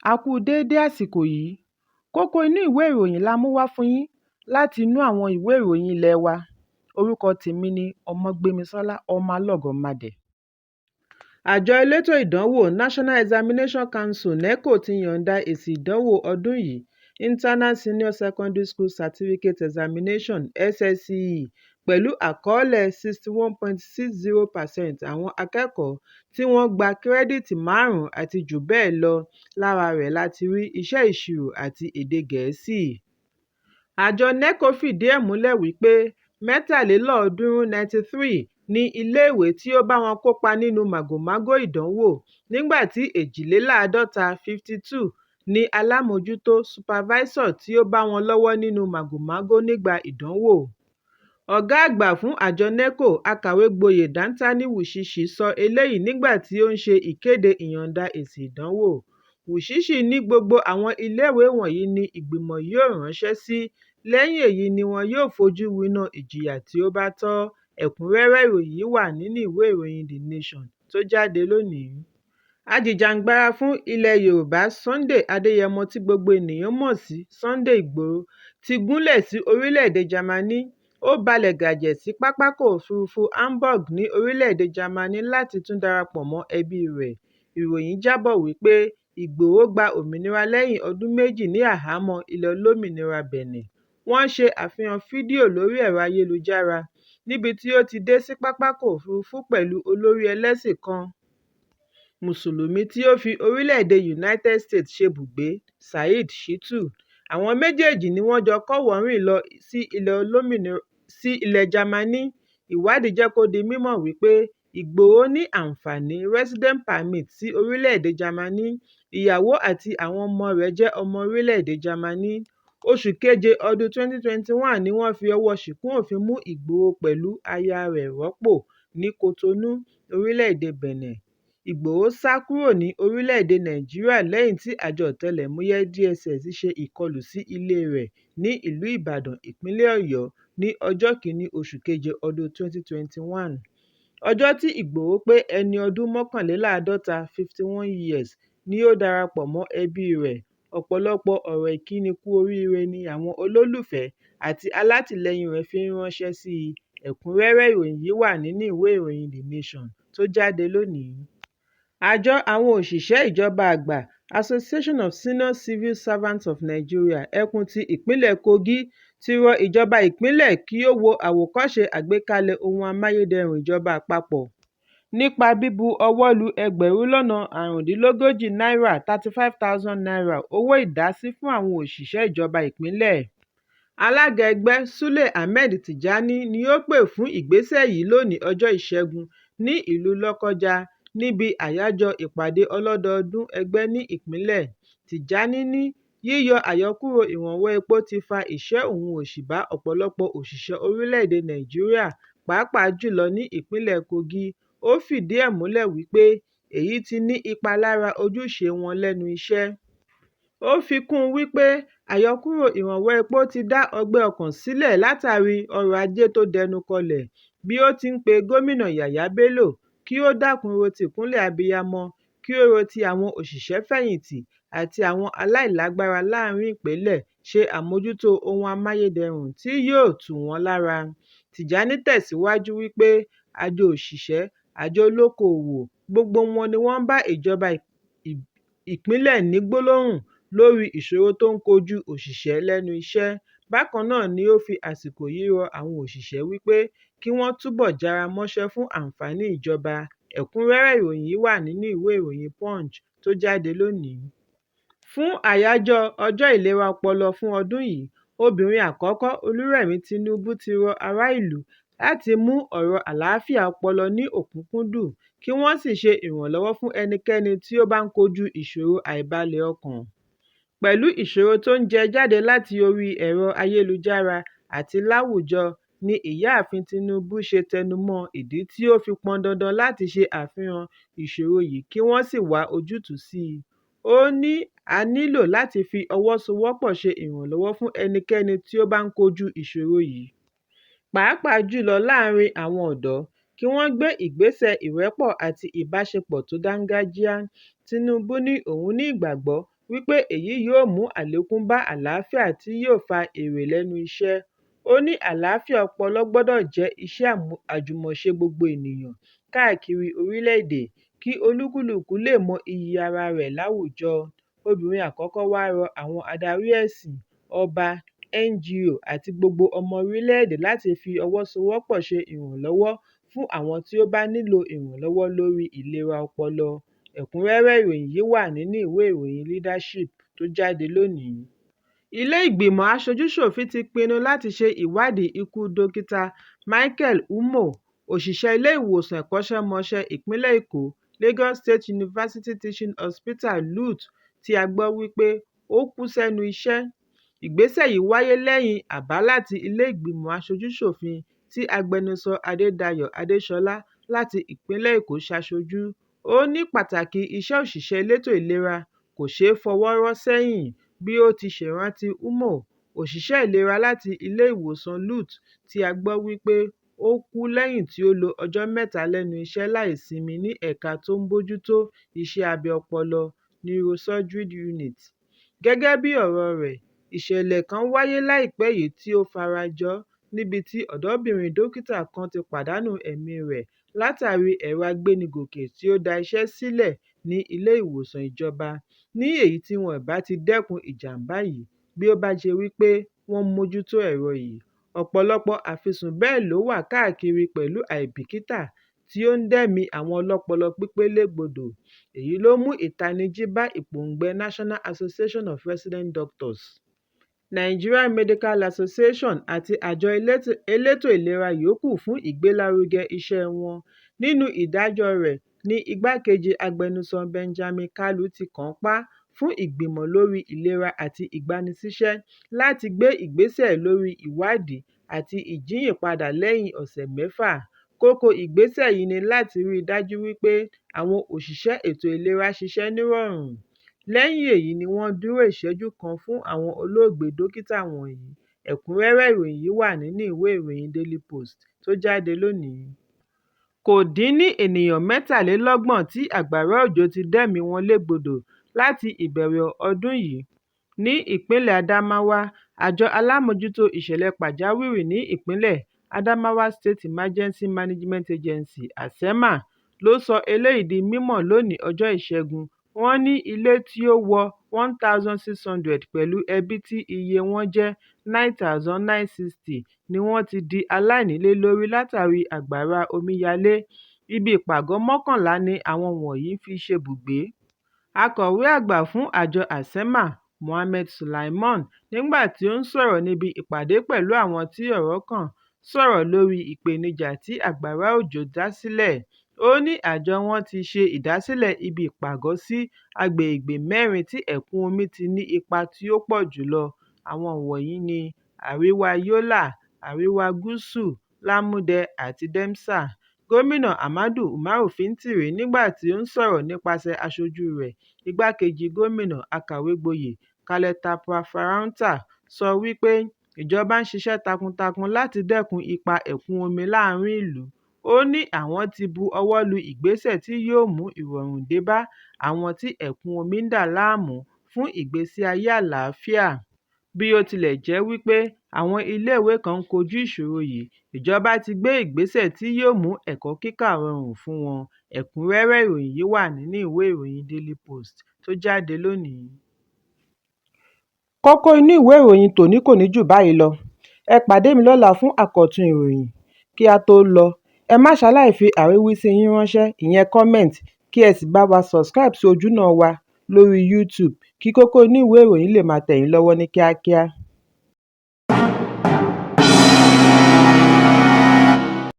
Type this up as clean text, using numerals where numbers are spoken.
A kú déédé àsìkò yìí. Kókó inú ìwé ìròyìn la mú wá fún yín láti inú àwọn ìwé ìròyìn ilé wa. Orúkọ tèmi ni Ọmọgbémisọ́lá Ọmọalọ́gọ̀madẹ. Àjọ elétò ìdánwò National Examination Council (NECO) ti yọ̀ǹda èsì ìdánwò ọdún yìí Internal Senior Secondary School Certificate Examination (SSCE) pẹ̀lú àkọọ́lẹ̀ 61.60% àwọn akẹ́kọ̀ọ́ tí wọ́n gba kírẹ́díìtì 5 àti jù bẹ́ẹ̀ lọ. Lára rẹ̀ láti rí iṣẹ́ ìṣirò àti èdè Gẹ̀ẹ́sì. Àjọ NECO fìdí ẹ̀ múlẹ̀ wípé 93 ní iléèwé tí ó bá wọn kópa nínú màgòmágó ìdánwò, nígbà tí 52 ní alámòjútó (supervisor) tí ó bá wọn lọ́wọ́ nínú màgòmágó nígbà ìdánwò. Ọ̀gá àgbà fún àjọ NECO, akàwé gboyè Dantani Wushishi sọ eléyìí nígbà tí ó ń ṣe ìkéde ìyọ̀ǹda èsì ìdánwò. Wushishi ní gbogbo àwọn iléèwé wọ̀nyí ni ìgbìmọ̀ yóò ránṣẹ́ sí, lẹ́yìn èyí ni wọn yóò fojú winá ìjìyà tí ó bá tọ́. Ẹ̀kúnrẹ́rẹ́ ìròyìn yìí wà nínú ìwé ìròyìn The Nation tó jáde lónìí. Ajìjàǹgbara fún ilẹ̀ Yorùbá Sunday Adéyẹmọ tí gbogbo ènìyàn mọ̀ sí Sunday Ìgbòho ti gúnlẹ̀ sí orílẹ̀-èdè Jámánì. Ó balẹ̀ gàjẹ̀ sí pápákọ̀ òfurufú Hamburg ní orílẹ̀-èdè Jámánì láti tún darapọ̀ mọ́ ẹbí rẹ̀. Ìròyìn jábọ̀ wípé Ìgbòho gba òmìnira lẹ́yìn ọdún 2 ní àhámọ́ ilẹ̀ olómìnira Benin. Wọ́n ṣe àfihàn fídíò lórí ẹ̀rọ ayélujára níbi tí ó ti dé sí pápákọ̀ òfurufú pẹ̀lú olórí ẹlẹ́sìn kan Mùsùlùmí tí ó fi orílẹ̀-èdè United States ṣebùgbé, Saheed Shittu. Àwọn méjèèjì ni wọ́n jọ kọ́wọ̀ọ́rìn lọ sí ilẹ̀ Jámánì. Ìwádìí jẹ́ kó di mímọ̀ wípé Ìgbòho ní àǹfààní resident permit sí orílẹ̀-èdè Jámánì. Ìyàwó àti àwọn ọmọ rẹ̀ jẹ́ ọmọ orílẹ̀-èdè Jámánì. Oṣù keje ọdún 2021 ni wọ́n fi ọwọ́ ṣìkún òfin mú Ìgbòho pẹ̀lú aya rẹ̀ rọ́pò ní Cotonou, orílẹ̀-èdè Benin. Ìgbòho sá kúrò ní orílẹ̀-èdè Nàìjíríà lẹ́yìn tí àjọ ọ̀tẹlẹ̀múyẹ́ DSS ṣe ìkọlù sí ilé rẹ̀ ní ìlú Ìbàdàn, ìpínlẹ̀ Ọ̀yọ́ ní ọjọ́ 1 oṣù keje ọdún 2021. Ọjọ́ tí Ìgbòho pé ẹni ọdún 51 (51 years) ni ó darapọ̀ mọ́ ẹbí rẹ̀. Ọ̀pọ̀lọpọ̀ ọ̀rọ̀ ìkíni kú oríire ni àwọn olólùfẹ́ àti alátìlẹyìn rẹ̀ fi ń ránṣẹ́ sí i. Ẹ̀kúnrẹ́rẹ́ ìròyìn yìí wà nínú ìwé ìròyìn The Nation tó jáde lónìí. Àjọ àwọn òṣìṣẹ́ ìjọba àgbà Association of Senior Civil Servants of Nigeria ẹkùn ti ìpínlẹ̀ Kogi ti rọ ìjọba ìpínlẹ̀ kí ó wo àwòkọ́ṣe àgbékalẹ̀ ohun amáyédẹrùn ìjọba àpapọ̀ nípa bíbu ọwọ́ lu náírà 35,000 owó ìdásí fún àwọn òṣìṣẹ́ ìjọba ìpínlẹ̀. Alága ẹgbẹ́ Sule Ahmed Tijani ni ó pè fún ìgbésẹ̀ yìí lónìí ọjọ́ Ìṣẹ́gun ní ìlú Lọ́kọ́jà níbi àyájọ́ ìpàdé ọlọ́dọọdún ẹgbẹ́ ní ìpínlẹ̀. Tijani ní yíyọ àyọkúrò ìrànwọ́ epo ti fa ìṣẹ́ òun òṣì bá ọ̀pọ̀lọpọ̀ òṣìṣẹ́ orílẹ̀-èdè Nàìjíríà, pàápàá jùlọ ní ìpínlẹ̀ Kogi. Ó fìdí ẹ̀ múlẹ̀ wípé èyí ti ní ipa lára ojúṣe wọn lẹ́nu iṣẹ́. Ó fi kún un wípé àyọkúrò ìrànwọ́ epo ti dá ọgbẹ́ ọkàn sílẹ̀ látàrí ọrọ̀ ajé tó dẹnu kọlẹ̀, bí ó ti ń pe gómìnà Yàyà Bello kí ó dákun ro tìkúnlẹ̀ abiyamọ, kí ó ro ti àwọn òṣìṣẹ́ fẹ̀yìntì àti àwọn aláìlágbára láàrin ìpínlẹ̀, ṣe àmójútó ohun amáyédẹrùn tí yóò tù wọ́n lára. Tìjání tẹ̀síwájú wípé àjọ òṣìṣẹ́, àjọ olókoòwò, gbogbo wọn ni wọ́n bá ìjọba ìpínlẹ̀ ní gbólóhùn lórí ìṣòro tó ń kojú òṣìṣẹ́ lẹ́nu iṣẹ́. Bákan náà ni ó fi àsìkò yìí rọ àwọn òṣìṣẹ́ wípé kí wọ́n túbọ̀ jára mọ́ṣẹ́ fún àǹfààní ìjọba. Ẹ̀kúnrẹ́rẹ́ ìròyìn yìí wà nínú ìwé ìròyìn Punch tó jáde lónìí. Fún àyájọ́ ọjọ́ ìlera ọpọlọ fún ọdún yìí, obìnrin àkọ́kọ́ Olúrẹ̀mí Tinubu ti rọ ará ìlú láti mú ọ̀rọ̀ àlàáfíà ọpọlọ ní òkúnkúndùn kí wọ́n sì ṣe ìrànlọ́wọ́ fún ẹnikẹ́ni tí ó bá ń kojú ìṣòro àìbalẹ̀ ọkàn. Pẹ̀lú ìṣòro tó ń jẹ jáde láti orí ẹ̀rọ ayélujára àti láwùjọ ni ìyáàfin Tinubu ṣe tẹnumọ́ ìdí tí ó fi pọn dandan láti ṣe àfihàn ìṣòro yìí kí wọ́n sì wá ojútùú sí i. Ó ní a nílò láti fi ọwọ́ sowọ́pọ̀ ṣe ìrànlọ́wọ́ fún ẹnikẹ́ni tí ó bá ń kojú ìṣòro yìí, pàápàá jùlọ láàárín àwọn ọ̀dọ́, kí wọ́n gbé ìgbésẹ̀ ìrẹ́pọ̀ àti ìbáṣepọ̀ tó dáńgájíá. Tinubu ní òun ní ìgbàgbọ́ wípé èyí yóò mú àlékún bá àlàáfíà tí yóò fa èrè lẹ́nu iṣẹ́. Ó ní àlàáfíà ọpọlọ gbọ́dọ̀ jẹ́ iṣẹ́ àjùmọ̀ṣe gbogbo ènìyàn káàkiri orílẹ̀-èdè kí olúkúlùkù lè mọ iyì ara rẹ̀ láwùjọ. Obìnrin àkọ́kọ́ wá rọ àwọn adarí ẹ̀sìn, ọba, NGO àti gbogbo ọmọ orílẹ̀-èdè láti fi ọwọ́ sowọ́pọ̀ ṣe ìrànlọ́wọ́ fún àwọn tí ó bá nílò ìrànlọ́wọ́ lórí ìlera ọpọlọ. Ẹ̀kúnrẹ́rẹ́ ìròyìn yìí wà nínú ìwé ìròyìn Leadership tó jáde lónìí. Ilé ìgbìmọ̀ aṣojú-ṣòfin ti pinnu láti ṣe ìwádìí ikú dókítà Michael Umo, òṣìṣẹ́ ilé ìwòsàn ìkọ́ṣẹ́mọṣẹ́ ìpínlẹ̀ Èkó Lagos State University Teaching Hospital LUTH tí a gbọ́ wípé ó kú sẹ́nu iṣẹ́. Ìgbésẹ̀ yìí wáyé lẹ́yìn àbá láti ilé ìgbìmọ̀ aṣojú-ṣòfin tí agbẹnusọ Adédayọ̀ Adéṣọlá láti ìpínlẹ̀ Èkó ṣaṣojú. Ó ní pàtàkì iṣẹ́ òṣìṣẹ́ elétò ìlera kò ṣeé fọwọ́ rọ́ sẹ́yìn bí ó ti ṣèrántí Umo, òṣìṣẹ́ ìlera láti ilé ìwòsàn LUTH tí a gbọ́ wípé ó kú lẹ́yìn tí ó lo ọjọ́ mẹ́ta lẹ́nu iṣẹ́ láìsinmi ní ẹ̀ka tó ń bójútó iṣẹ́ abẹ ọpọlọ Neurosurgery Unit. Gẹ́gẹ́ bí ọ̀rọ̀ rẹ̀, ìṣẹ̀lẹ̀ kan wáyé láìpẹ́ yìí tí ó farajọ níbi tí ọ̀dọ́bìnrin dókítà kan ti pàdánù ẹ̀mí rẹ̀ látàrí ẹ̀rọ agbénigòkè tí ó da iṣẹ́ sílẹ̀ ní ilé ìwòsàn ìjọba, ní èyí tí wọn ìbá ti dẹ́kun ìjàmbá yìí bí ó bá ṣe wípé wọ́n mójútó ẹ̀rọ yìí. Ọ̀pọ̀lọpọ̀ àfisùn bẹ́ẹ̀ ló wà káàkiri pẹ̀lú àìbìkítà tí ó ń dẹ́mi àwọn ọlọ́pọlọ pípé légbodò. Èyí ló mú ìtanijí bá ìpòǹgbẹ National Association of Resident Doctors, Nigerian Medical Association àti àjọ elétò ìlera yòókù fún ìgbélárugẹ iṣẹ́ wọn. Nínú ìdájọ́ rẹ̀ ní igbákejì agbẹnusọ Benjamin Kalu ti kànńpá fún ìgbìmọ̀ lórí ìlera àti ìgbanisíṣẹ́ láti gbé ìgbésẹ̀ lórí ìwádìí àti ìjíhìnpadà lẹ́yìn ọ̀sẹ̀ 6. Kókó ìgbésẹ̀ yìí ni láti rí i dájú wípé àwọn òṣìṣẹ́ ètò ìlera ṣiṣẹ́ nírọ̀rùn. Lẹ́yìn èyí ni wọ́n dúró ìṣẹ́jú kan fún àwọn olóògbé dókítà wọ̀nyí. Ẹ̀kúnrẹ́rẹ́ ìròyìn yìí wà nínú ìwé ìròyìn Daily Post tó jáde lónìí. Kò dín ní ènìyàn 23 tí àgbàrá òjò ti dẹ́mi wọn légbodò láti ìbẹ̀rẹ̀ ọdún yìí. Ní ìpínlẹ̀ Adamawa, àjọ alámòjútó ìṣẹ̀lẹ̀ pàjáwìrì ní ìpínlẹ̀ Adamawa State Emergency Management Agency (ASEMA) ló sọ eléyìí di mímọ̀ lónìí ọjọ́ Ìṣẹ́gun. Wọ́n ní ilé tí ó wọ 1,600 pẹ̀lú ẹbí tí iye wọn jẹ́ 9,960 ni wọ́n ti di aláìnílé lórí látàrí àgbàrá omíyalé. Ibi ìpàgọ́ 11 ni àwọn wọ̀nyí fi ṣebùgbé. Akọ̀wé àgbà fún àjọ ASEMA, Mohammed Sulaiman, nígbà tí ó ń sọ̀rọ̀ níbi ìpàdé pẹ̀lú àwọn tí ọ̀rọ̀ kàn, sọ̀rọ̀ lórí ìpèníjà tí àgbàrá òjò dá sílẹ̀. Ó ní àjọ wọn ti ṣe ìdásílẹ̀ ibi ìpàgọ́ sí agbègbè 4 tí ẹ̀kún omi ti ní ipa tí ó pọ̀ jùlọ. Àwọn wọ̀nyí ni Àríwá Yola, Àríwá Gúúsù, Lámúdẹ àti Demsa. Gómìnà Ahmadu Umaru Fintiri, nígbà tí ó ń sọ̀rọ̀ nípasẹ̀ aṣojú rẹ̀, igbákejì gómìnà akàwé-gboyè Khaleta Farauta, sọ wípé ìjọba ń ṣiṣẹ́ takuntakun láti dẹ́kun ipa ẹ̀kún omi láàárín ìlú. Ó ní àwọn ti bu ọwọ́ lu ìgbésẹ̀ tí yóò mú ìrọ̀rùn dé bá àwọn tí ẹ̀kún omi ń dà láàmú fún ìgbésí ayé àlàáfíà. Bí ó tilẹ̀ jẹ́ wípé àwọn iléèwé kan ń kojú ìṣòro yìí, ìjọba ti gbé ìgbésẹ̀ tí yóò mú ẹ̀kọ́ kíkà rọrùn fún wọn. Ẹ̀kúnrẹ́rẹ́ ìròyìn yìí wà nínú ìwé ìròyìn Daily Post tó jáde lónìí. Kókó inú ìwé ìròyìn tòní kò ní jù báyìí lọ. Ẹ pàdé mi lọ́la fún àkọ́tún ìròyìn. Kí a tó lọ, ẹ má ṣaláì fi àríwísí yín ránṣẹ́, ìyẹn comment, kí ẹ sì bá wa subscribe sí ojúnà wa lórí YouTube kí Kókó Inú Ìwé Ìròyìn lè máa tẹ̀ yín lọ́wọ́ ní kíákíá.